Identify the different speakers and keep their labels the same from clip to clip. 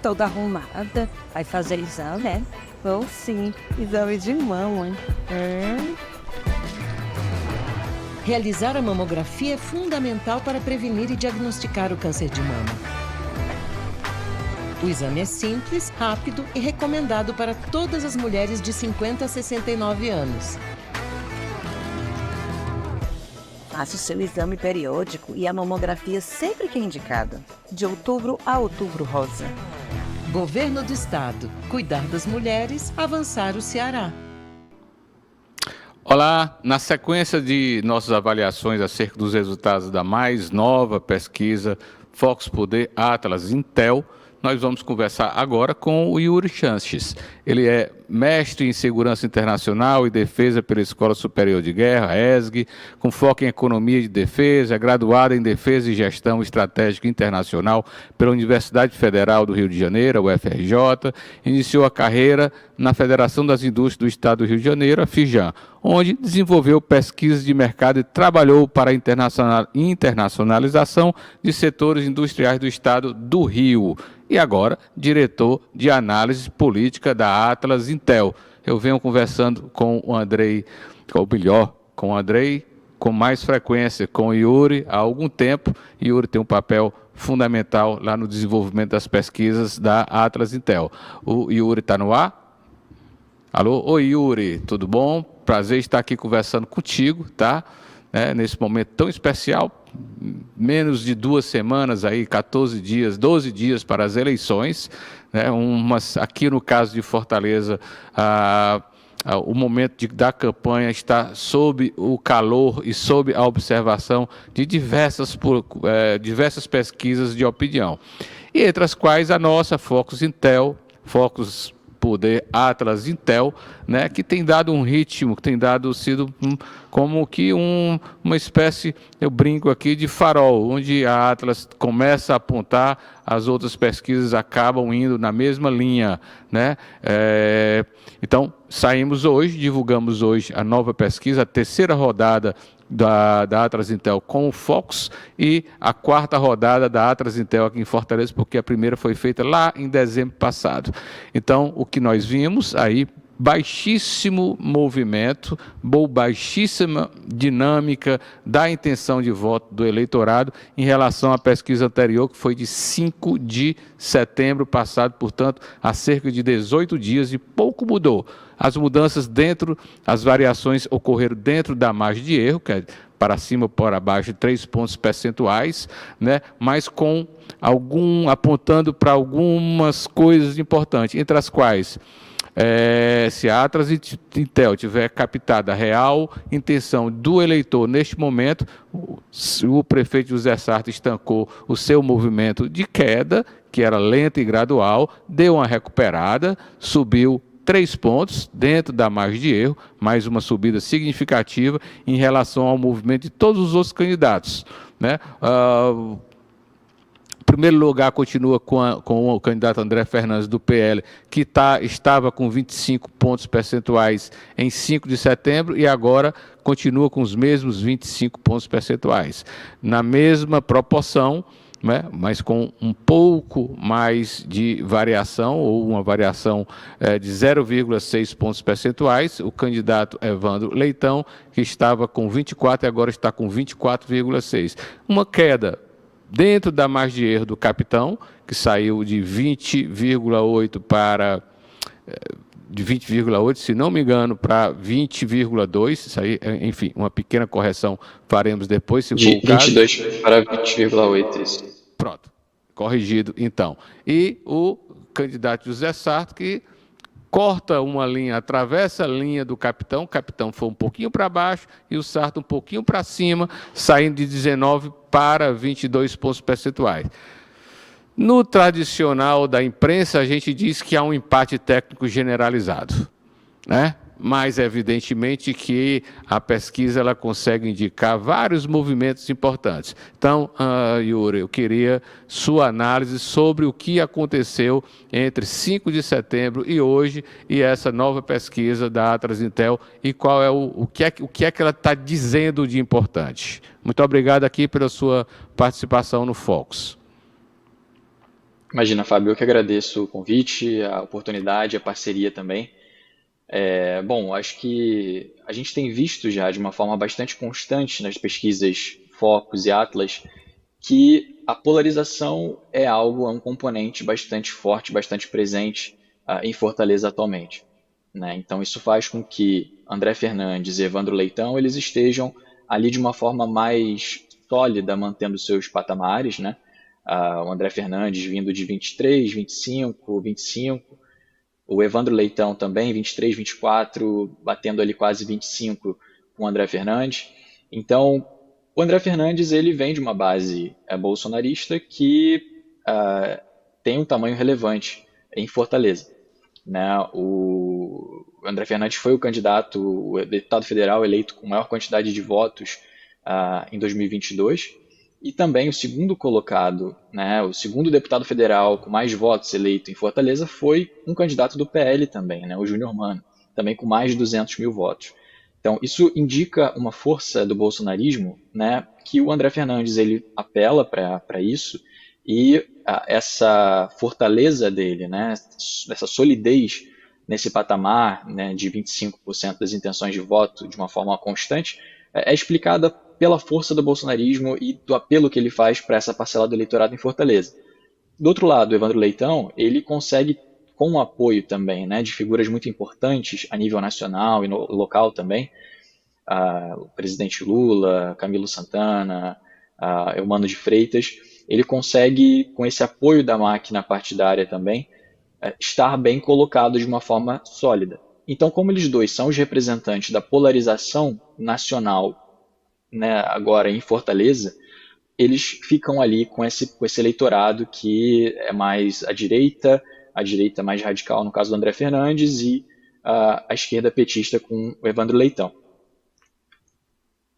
Speaker 1: toda arrumada. Vai fazer exame, né? Vou sim, exame de mama.
Speaker 2: Realizar a mamografia é fundamental para prevenir e diagnosticar o câncer de mama. O exame é simples, rápido e recomendado para todas as mulheres de 50 a 69 anos.
Speaker 3: Faça o seu exame periódico e a mamografia sempre que é indicado. De outubro a outubro rosa.
Speaker 2: Governo do Estado. Cuidar das mulheres, avançar o Ceará.
Speaker 4: Olá, na sequência de nossas avaliações acerca dos resultados da mais nova pesquisa Focus Poder Atlas Intel, nós vamos conversar agora com o Yuri Chanches. Ele é mestre em Segurança Internacional e Defesa pela Escola Superior de Guerra, ESG, com foco em Economia de Defesa, é graduado em Defesa e Gestão Estratégica Internacional pela Universidade Federal do Rio de Janeiro, UFRJ, iniciou a carreira na Federação das Indústrias do Estado do Rio de Janeiro, a FIJAM, onde desenvolveu pesquisas de mercado e trabalhou para a internacionalização de setores industriais do Estado do Rio. E agora, diretor de análise política da Atlas Intel. Eu venho conversando com o Andrei, ou melhor, com o Andrei, com mais frequência, com o Yuri há algum tempo. Yuri tem um papel fundamental lá no desenvolvimento das pesquisas da Atlas Intel. O Yuri está no ar? Alô? Oi, Yuri, tudo bom? Prazer estar aqui conversando contigo, tá? Nesse momento tão especial, menos de 2 semanas, aí, 14 dias, 12 dias para as eleições, né? Aqui no caso de Fortaleza, o momento da campanha está sob o calor e sob a observação de diversas pesquisas de opinião, e entre as quais a nossa Focus Poder Atlas Intel, né, que tem dado um ritmo, que tem sido como que uma espécie, eu brinco aqui, de farol, onde a Atlas começa a apontar, as outras pesquisas acabam indo na mesma linha, né? Então, divulgamos hoje a nova pesquisa, a terceira rodada da Atlas Intel com o Focus e a 4ª rodada da Atlas Intel aqui em Fortaleza, porque a primeira foi feita lá em dezembro passado. Então, o que nós vimos aí, baixíssimo movimento, baixíssima dinâmica da intenção de voto do eleitorado em relação à pesquisa anterior, que foi de 5 de setembro passado, portanto, há cerca de 18 dias, e pouco mudou. As mudanças as variações ocorreram dentro da margem de erro, que é para cima ou para baixo de 3 pontos percentuais, né? Mas apontando para algumas coisas importantes, entre as quais, se a Atlas Intel tiver captado a real intenção do eleitor neste momento, o prefeito José Sarto estancou o seu movimento de queda, que era lenta e gradual, deu uma recuperada, subiu 3 pontos dentro da margem de erro, mais uma subida significativa em relação ao movimento de todos os outros candidatos, né? Em primeiro lugar, continua com o candidato André Fernandes, do PL, que estava com 25 pontos percentuais em 5 de setembro e agora continua com os mesmos 25 pontos percentuais. Na mesma proporção, né, mas com um pouco mais de variação, ou uma variação de 0,6 pontos percentuais, o candidato Evandro Leitão, que estava com 24 e agora está com 24,6. Uma queda dentro da margem de erro do capitão, que saiu de 20,8 se não me engano, para 20,2, isso aí, enfim, uma pequena correção faremos depois, se for o caso.
Speaker 5: 22 para 20,8, isso.
Speaker 4: Pronto, corrigido então. E o candidato José Sarto, que corta uma linha, atravessa a linha do capitão, o capitão foi um pouquinho para baixo e o Sarto um pouquinho para cima, saindo de 19 para 22 pontos percentuais. No tradicional da imprensa, a gente diz que há um empate técnico generalizado, né? Mas, evidentemente, que a pesquisa ela consegue indicar vários movimentos importantes. Então, Yuri, eu queria sua análise sobre o que aconteceu entre 5 de setembro e hoje, e essa nova pesquisa da Atlas Intel, e qual é o que é que ela está dizendo de importante. Muito obrigado aqui pela sua participação no Focus.
Speaker 5: Imagina, Fábio, eu que agradeço o convite, a oportunidade, a parceria também. Bom, acho que a gente tem visto já de uma forma bastante constante nas pesquisas Focus e Atlas que a polarização é um componente bastante forte, bastante presente em Fortaleza atualmente, né? Então isso faz com que André Fernandes e Evandro Leitão eles estejam ali de uma forma mais sólida, mantendo seus patamares, né? O André Fernandes vindo de 23, 25, 25, o Evandro Leitão também, 23, 24, batendo ali quase 25 com o André Fernandes. Então, o André Fernandes ele vem de uma base bolsonarista que tem um tamanho relevante em Fortaleza, né? O André Fernandes foi o candidato, o deputado federal eleito com maior quantidade de votos em 2022 e também o segundo colocado, né, o segundo deputado federal com mais votos eleito em Fortaleza foi um candidato do PL também, né, o Júnior Mano, também com mais de 200 mil votos. Então, isso indica uma força do bolsonarismo, né, que o André Fernandes ele apela para isso e essa fortaleza dele, né, essa solidez nesse patamar, né, de 25% das intenções de voto de uma forma constante, é explicada pela força do bolsonarismo e do apelo que ele faz para essa parcela do eleitorado em Fortaleza. Do outro lado, o Evandro Leitão, ele consegue, com o apoio também, né, de figuras muito importantes a nível nacional e local também, o presidente Lula, Camilo Santana, Eumano de Freitas, ele consegue, com esse apoio da máquina partidária também, estar bem colocado de uma forma sólida. Então, como eles dois são os representantes da polarização nacional, né, agora em Fortaleza, eles ficam ali com esse eleitorado que é mais à direita, a direita mais radical no caso do André Fernandes e a esquerda petista com o Evandro Leitão.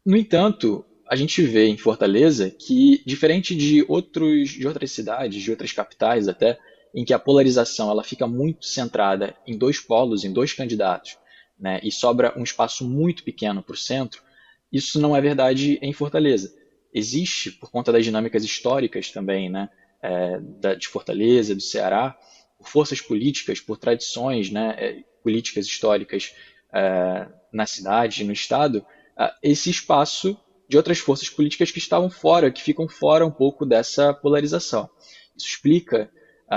Speaker 5: No entanto, a gente vê em Fortaleza que, diferente de outras cidades, de outras capitais até, em que a polarização ela fica muito centrada em dois polos, em dois candidatos, né, e sobra um espaço muito pequeno para o centro, isso não é verdade em Fortaleza. Existe, por conta das dinâmicas históricas também, né, de Fortaleza, do Ceará, por forças políticas, por tradições, né, políticas históricas na cidade, no estado, esse espaço de outras forças políticas que estavam fora, que ficam fora um pouco dessa polarização. Isso explica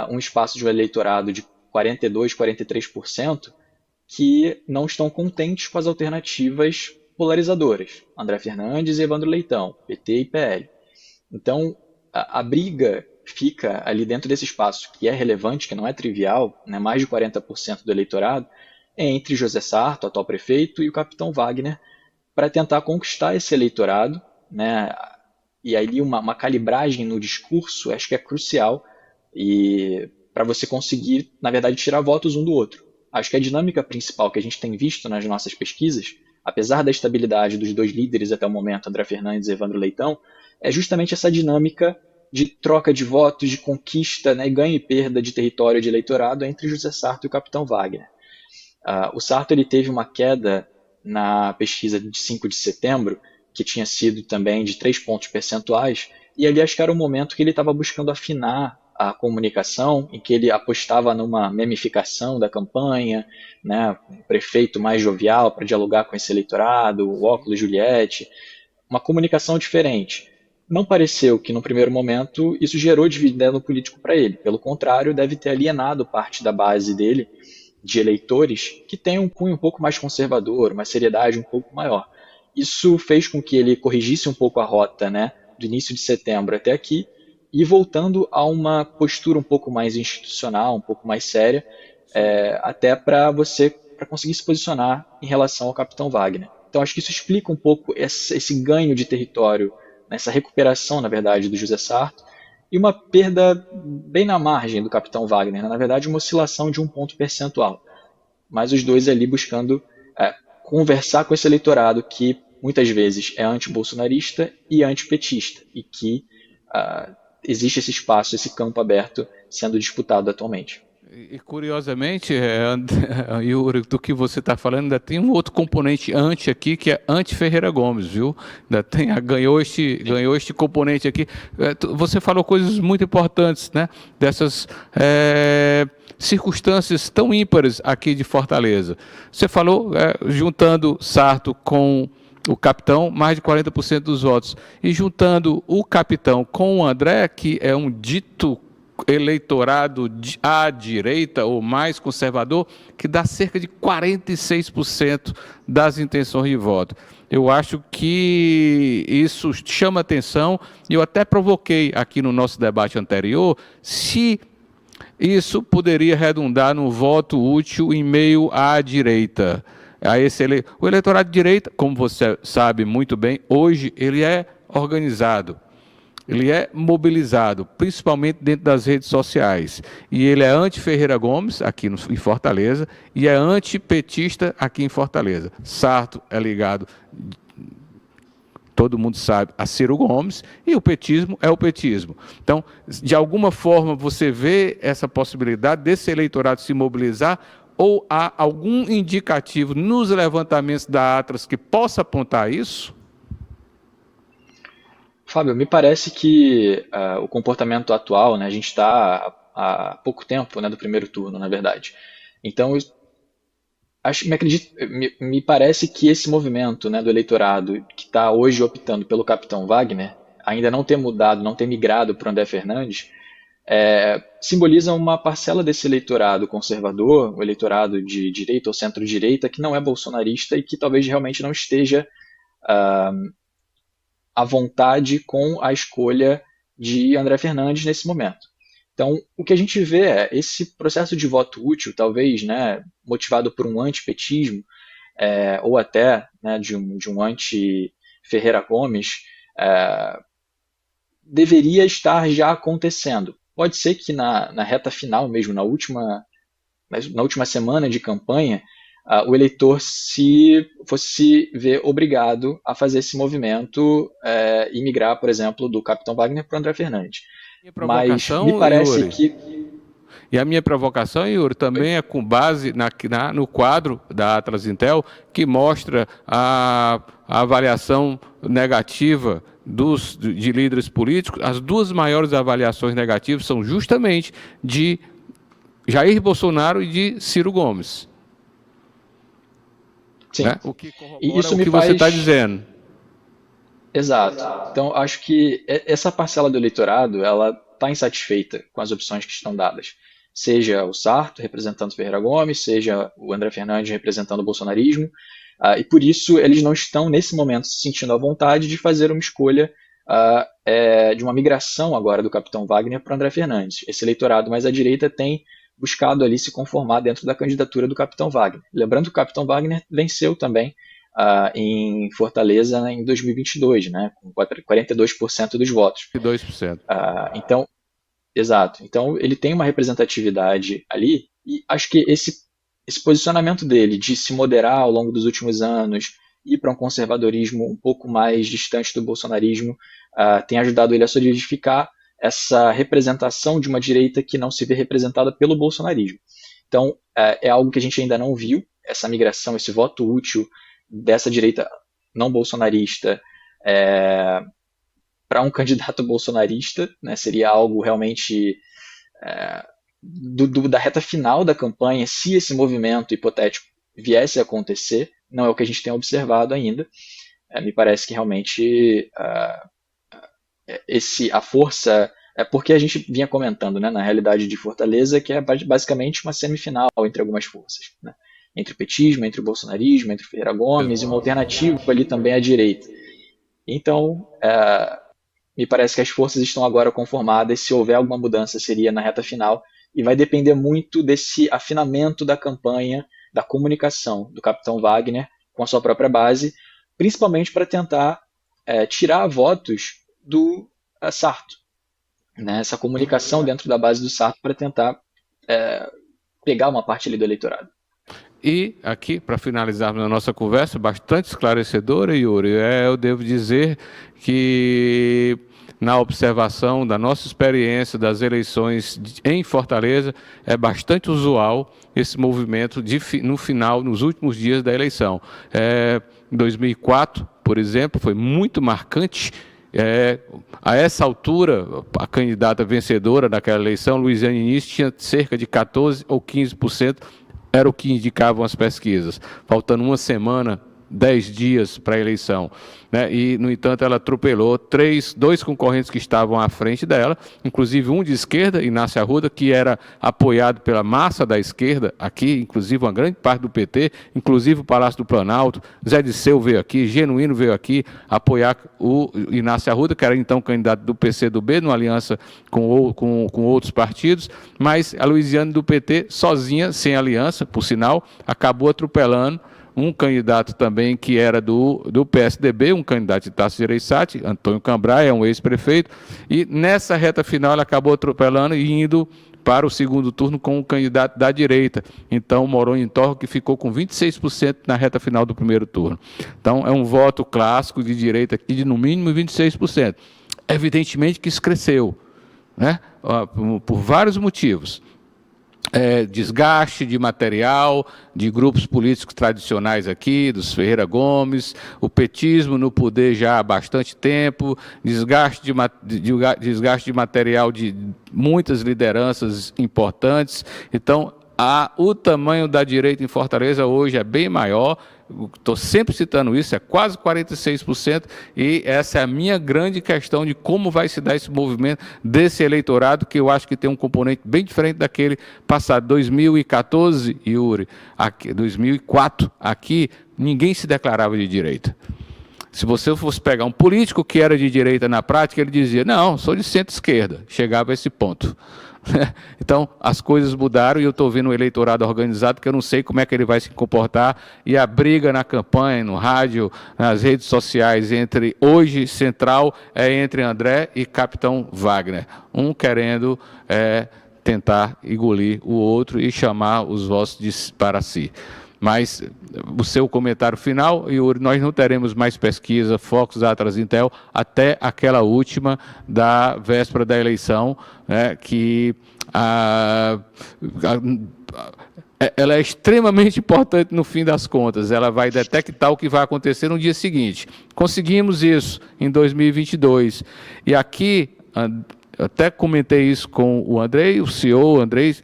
Speaker 5: um espaço de um eleitorado de 42, 43% que não estão contentes com as alternativas polarizadoras, André Fernandes e Evandro Leitão, PT e PL. Então, a briga fica ali dentro desse espaço que é relevante, que não é trivial, né, mais de 40% do eleitorado, entre José Sarto, atual prefeito, e o capitão Wagner, para tentar conquistar esse eleitorado, né, e aí uma calibragem no discurso acho que é crucial e para você conseguir, na verdade, tirar votos um do outro. Acho que a dinâmica principal que a gente tem visto nas nossas pesquisas, apesar da estabilidade dos dois líderes até o momento, André Fernandes e Evandro Leitão, é justamente essa dinâmica de troca de votos, de conquista, né, ganho e perda de território de eleitorado entre José Sarto e o capitão Wagner. O Sarto ele teve uma queda na pesquisa de 5 de setembro, que tinha sido também de 3 pontos percentuais, e ali acho que era o momento que ele estava buscando afinar a comunicação, em que ele apostava numa memificação da campanha, né, um prefeito mais jovial para dialogar com esse eleitorado, o óculos Juliette, uma comunicação diferente. Não pareceu que, no primeiro momento, isso gerou dividendo político para ele. Pelo contrário, deve ter alienado parte da base dele, de eleitores, que tem um cunho um pouco mais conservador, uma seriedade um pouco maior. Isso fez com que ele corrigisse um pouco a rota, né, do início de setembro até aqui, e voltando a uma postura um pouco mais institucional, um pouco mais séria, até para conseguir se posicionar em relação ao capitão Wagner. Então acho que isso explica um pouco esse ganho de território, essa recuperação, na verdade, do José Sarto, e uma perda bem na margem do capitão Wagner, na verdade uma oscilação de 1 ponto percentual. Mas os dois ali buscando conversar com esse eleitorado que muitas vezes é anti-bolsonarista e anti-petista, e que existe esse espaço, esse campo aberto sendo disputado atualmente.
Speaker 4: E curiosamente, Yuri, do que você está falando, ainda tem um outro componente anti aqui, que é anti-Ferreira Gomes, viu? Ainda tem, ganhou este componente aqui. Você falou coisas muito importantes, né? Dessas circunstâncias tão ímpares aqui de Fortaleza. Você falou, juntando Sarto com o capitão, mais de 40% dos votos. E juntando o capitão com o André, que é um dito eleitorado à direita ou mais conservador, que dá cerca de 46% das intenções de voto. Eu acho que isso chama atenção, e eu até provoquei aqui no nosso debate anterior se isso poderia redundar no voto útil em meio à direita. O eleitorado de direita, como você sabe muito bem, hoje ele é organizado. Ele é mobilizado, principalmente dentro das redes sociais. E ele é anti-Ferreira Gomes, aqui em Fortaleza, e é anti-petista aqui em Fortaleza. Sarto é ligado, todo mundo sabe, a Ciro Gomes, e o petismo é o petismo. Então, de alguma forma, você vê essa possibilidade desse eleitorado se mobilizar, ou há algum indicativo nos levantamentos da Atlas que possa apontar isso?
Speaker 5: Fábio, me parece que o comportamento atual, né, a gente está há pouco tempo, né, do primeiro turno, na verdade. Então, me parece que esse movimento, né, do eleitorado que está hoje optando pelo capitão Wagner, ainda não ter mudado, não ter migrado para o André Fernandes, simboliza uma parcela desse eleitorado conservador, o eleitorado de direita ou centro-direita, que não é bolsonarista e que talvez realmente não esteja à vontade com a escolha de André Fernandes nesse momento. Então, o que a gente vê é esse processo de voto útil, talvez, né, motivado por um antipetismo, ou até, né, de um anti-Ferreira Gomes, deveria estar já acontecendo. Pode ser que na reta final mesmo, na última semana de campanha, o eleitor fosse se ver obrigado a fazer esse movimento e migrar, por exemplo, do capitão Wagner para o André Fernandes. Mas me parece
Speaker 4: Yuri,
Speaker 5: que...
Speaker 4: E a minha provocação, Yuri, também é com base no quadro da Atlas Intel, que mostra a avaliação negativa de líderes políticos. As duas maiores avaliações negativas são justamente de Jair Bolsonaro e de Ciro Gomes.
Speaker 5: Sim.
Speaker 4: Né? O que corrobora
Speaker 5: Isso
Speaker 4: o
Speaker 5: me
Speaker 4: que
Speaker 5: faz...
Speaker 4: você está dizendo.
Speaker 5: Exato. Então, acho que essa parcela do eleitorado, ela está insatisfeita com as opções que estão dadas. Seja o Sarto representando Ferreira Gomes, seja o André Fernandes representando o bolsonarismo, e por isso eles não estão, nesse momento, se sentindo à vontade de fazer uma escolha de uma migração agora do capitão Wagner para o André Fernandes. Esse eleitorado mais à direita tem buscado ali se conformar dentro da candidatura do capitão Wagner. Lembrando que o capitão Wagner venceu também em Fortaleza em 2022, né, com 42% dos votos.
Speaker 4: 2%.
Speaker 5: Então, exato. Então, ele tem uma representatividade ali, e acho que esse posicionamento dele de se moderar ao longo dos últimos anos, ir para um conservadorismo um pouco mais distante do bolsonarismo, tem ajudado ele a solidificar essa representação de uma direita que não se vê representada pelo bolsonarismo. Então, é algo que a gente ainda não viu, essa migração, esse voto útil dessa direita não bolsonarista para um candidato bolsonarista, né, seria algo realmente da reta final da campanha, se esse movimento hipotético viesse a acontecer. Não é o que a gente tem observado ainda. Me parece que realmente a força... porque a gente vinha comentando, né, na realidade de Fortaleza, que é basicamente uma semifinal entre algumas forças, né? Entre o petismo, entre o bolsonarismo, entre o Ferreira Gomes, e uma alternativa ali também à direita. Então, me parece que as forças estão agora conformadas. Se houver alguma mudança, seria na reta final, e vai depender muito desse afinamento da campanha, da comunicação do capitão Wagner com a sua própria base, principalmente para tentar tirar votos do Sarto. Né? Essa comunicação dentro da base do Sarto para tentar pegar uma parte ali do eleitorado.
Speaker 4: E aqui, para finalizarmos a nossa conversa, bastante esclarecedora, Yuri, eu devo dizer que na observação da nossa experiência das eleições em Fortaleza, é bastante usual esse movimento no final, nos últimos dias da eleição. Em 2004, por exemplo, foi muito marcante. A essa altura, a candidata vencedora daquela eleição, Luiziane Início, tinha cerca de 14% ou 15%, era o que indicavam as pesquisas, faltando uma semana, 10 dias para a eleição, né? E, no entanto, ela atropelou dois concorrentes que estavam à frente dela, inclusive um de esquerda, Inácio Arruda, que era apoiado pela massa da esquerda aqui, inclusive uma grande parte do PT, inclusive o Palácio do Planalto. Zé Disseu veio aqui, Genuíno veio aqui apoiar o Inácio Arruda, que era então candidato do PCdoB, numa aliança com outros partidos, mas a Luiziane do PT, sozinha, sem aliança, por sinal, acabou atropelando um candidato também que era do PSDB, um candidato de Tasso Gereissati, Antônio Cambrai, é um ex-prefeito, e nessa reta final ela acabou atropelando e indo para o segundo turno com um candidato da direita. Então, Moronho Torre, que ficou com 26% na reta final do primeiro turno. Então, é um voto clássico de direita aqui de no mínimo 26%. Evidentemente que isso cresceu, né? Por vários motivos. Desgaste de material, de grupos políticos tradicionais aqui, dos Ferreira Gomes, o petismo no poder já há bastante tempo, desgaste de material de muitas lideranças importantes. Então, o tamanho da direita em Fortaleza hoje é bem maior. Estou sempre citando isso, é quase 46%, e essa é a minha grande questão de como vai se dar esse movimento desse eleitorado, que eu acho que tem um componente bem diferente daquele passado. 2014, Yuri, 2004, aqui ninguém se declarava de direita. Se você fosse pegar um político que era de direita na prática, ele dizia, não, sou de centro-esquerda, chegava a esse ponto. Então, as coisas mudaram e eu estou vendo um eleitorado organizado que eu não sei como é que ele vai se comportar, e a briga na campanha, no rádio, nas redes sociais, hoje, central, é entre André e Capitão Wagner. Um querendo tentar engolir o outro e chamar os votos para si. Mas o seu comentário final, Yuri, nós não teremos mais pesquisa, Focus, Atlas, Intel, até aquela última da véspera da eleição, né, que ela é extremamente importante no fim das contas. Ela vai detectar o que vai acontecer no dia seguinte. Conseguimos isso em 2022. E aqui, até comentei isso com o Andrei, o CEO, Andrei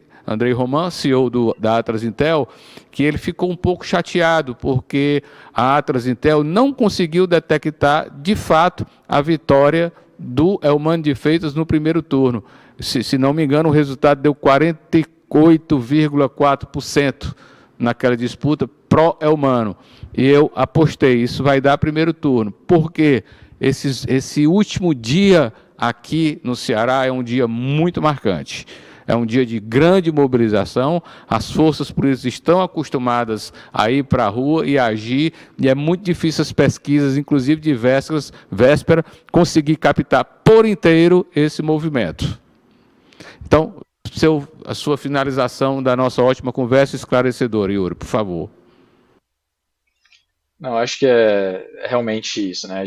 Speaker 4: Roman, CEO da Atlas Intel, que ele ficou um pouco chateado, porque a Atlas Intel não conseguiu detectar, de fato, a vitória do Elmano de Freitas no primeiro turno. Se não me engano, o resultado deu 48,4% naquela disputa pró-Elmano. E eu apostei, isso vai dar primeiro turno. Por quê? Esse último dia aqui no Ceará é um dia muito marcante. É um dia de grande mobilização, as forças políticas estão acostumadas a ir para a rua e agir, e é muito difícil as pesquisas, inclusive de véspera, conseguir captar por inteiro esse movimento. Então, a sua finalização da nossa ótima conversa esclarecedora, Yuri, por favor.
Speaker 5: Não, acho que é realmente isso, né?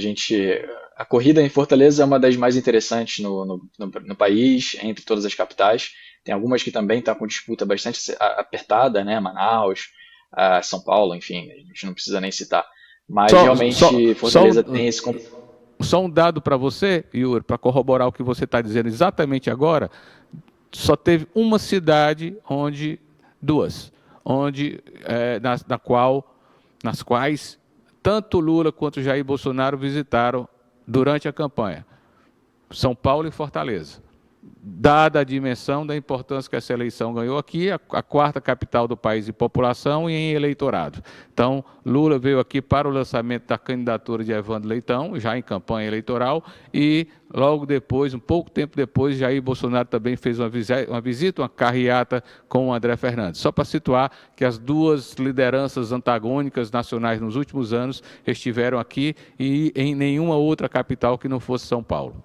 Speaker 5: A corrida em Fortaleza é uma das mais interessantes no país, entre todas as capitais. Tem algumas que também estão com disputa bastante apertada, né? Manaus, São Paulo, enfim, a gente não precisa nem citar. Mas realmente Fortaleza tem esse...
Speaker 4: Só um dado para você, Yuri, para corroborar o que você está dizendo exatamente agora. Só teve uma cidade nas quais tanto Lula quanto Jair Bolsonaro visitaram durante a campanha: São Paulo e Fortaleza. Dada a dimensão da importância que essa eleição ganhou aqui, a quarta capital do país em população e em eleitorado. Então, Lula veio aqui para o lançamento da candidatura de Evandro Leitão, já em campanha eleitoral, e logo depois, um pouco tempo depois, Jair Bolsonaro também fez uma visita, uma carreata com o André Fernandes. Só para situar que as duas lideranças antagônicas nacionais nos últimos anos estiveram aqui e em nenhuma outra capital que não fosse São Paulo.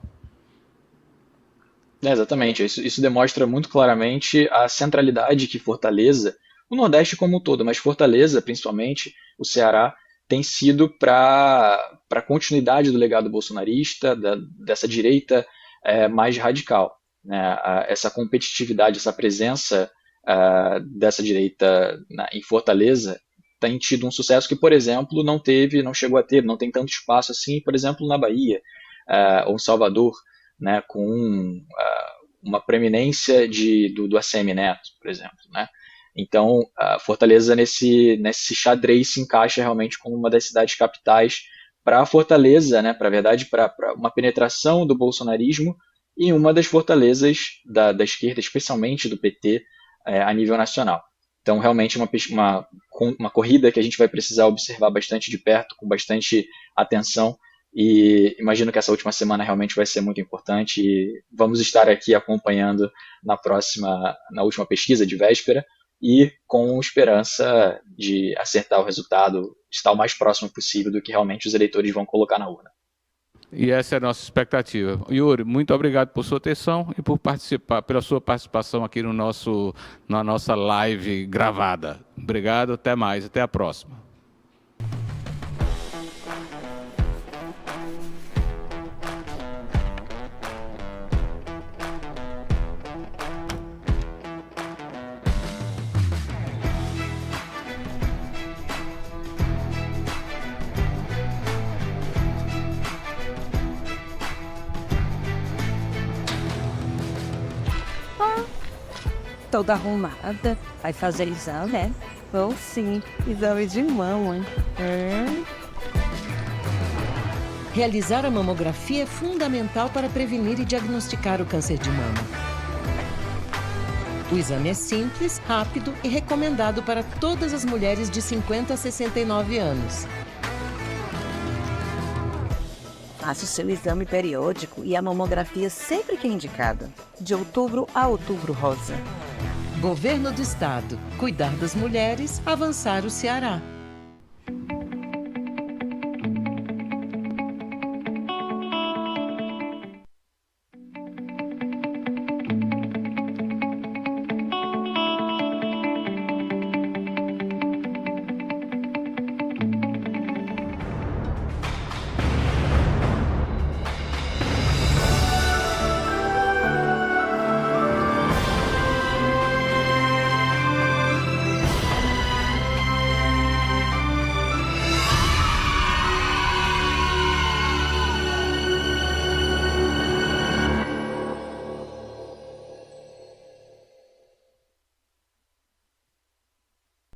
Speaker 5: Exatamente, isso demonstra muito claramente a centralidade que Fortaleza, o Nordeste como um todo, mas Fortaleza, principalmente, o Ceará, tem sido para a continuidade do legado bolsonarista, dessa direita mais radical, né? Essa competitividade, essa presença dessa direita em Fortaleza tem tido um sucesso que, por exemplo, não chegou a ter, não tem tanto espaço assim, por exemplo, na Bahia ou em Salvador, né, com uma preeminência do ACM Neto, por exemplo, né? Então, Fortaleza nesse xadrez se encaixa realmente como uma das cidades capitais para a Fortaleza, né, para uma penetração do bolsonarismo e uma das fortalezas da esquerda, especialmente do PT, a nível nacional. Então, realmente, uma corrida que a gente vai precisar observar bastante de perto, com bastante atenção, e imagino que essa última semana realmente vai ser muito importante e vamos estar aqui acompanhando na última pesquisa de véspera e com esperança de acertar o resultado, estar o mais próximo possível do que realmente os eleitores vão colocar na urna.
Speaker 4: E essa é a nossa expectativa. Yuri, muito obrigado por sua atenção e pela sua participação aqui na nossa live gravada. Obrigado, até mais, até a próxima.
Speaker 1: Toda arrumada. Vai fazer exame, né? Vou sim. Exame de mama.
Speaker 2: Realizar a mamografia é fundamental para prevenir e diagnosticar o câncer de mama. O exame é simples, rápido e recomendado para todas as mulheres de 50 a 69 anos.
Speaker 3: Faça o seu exame periódico e a mamografia sempre que é indicado, de outubro a outubro rosa.
Speaker 2: Governo do Estado. Cuidar das mulheres, avançar o Ceará.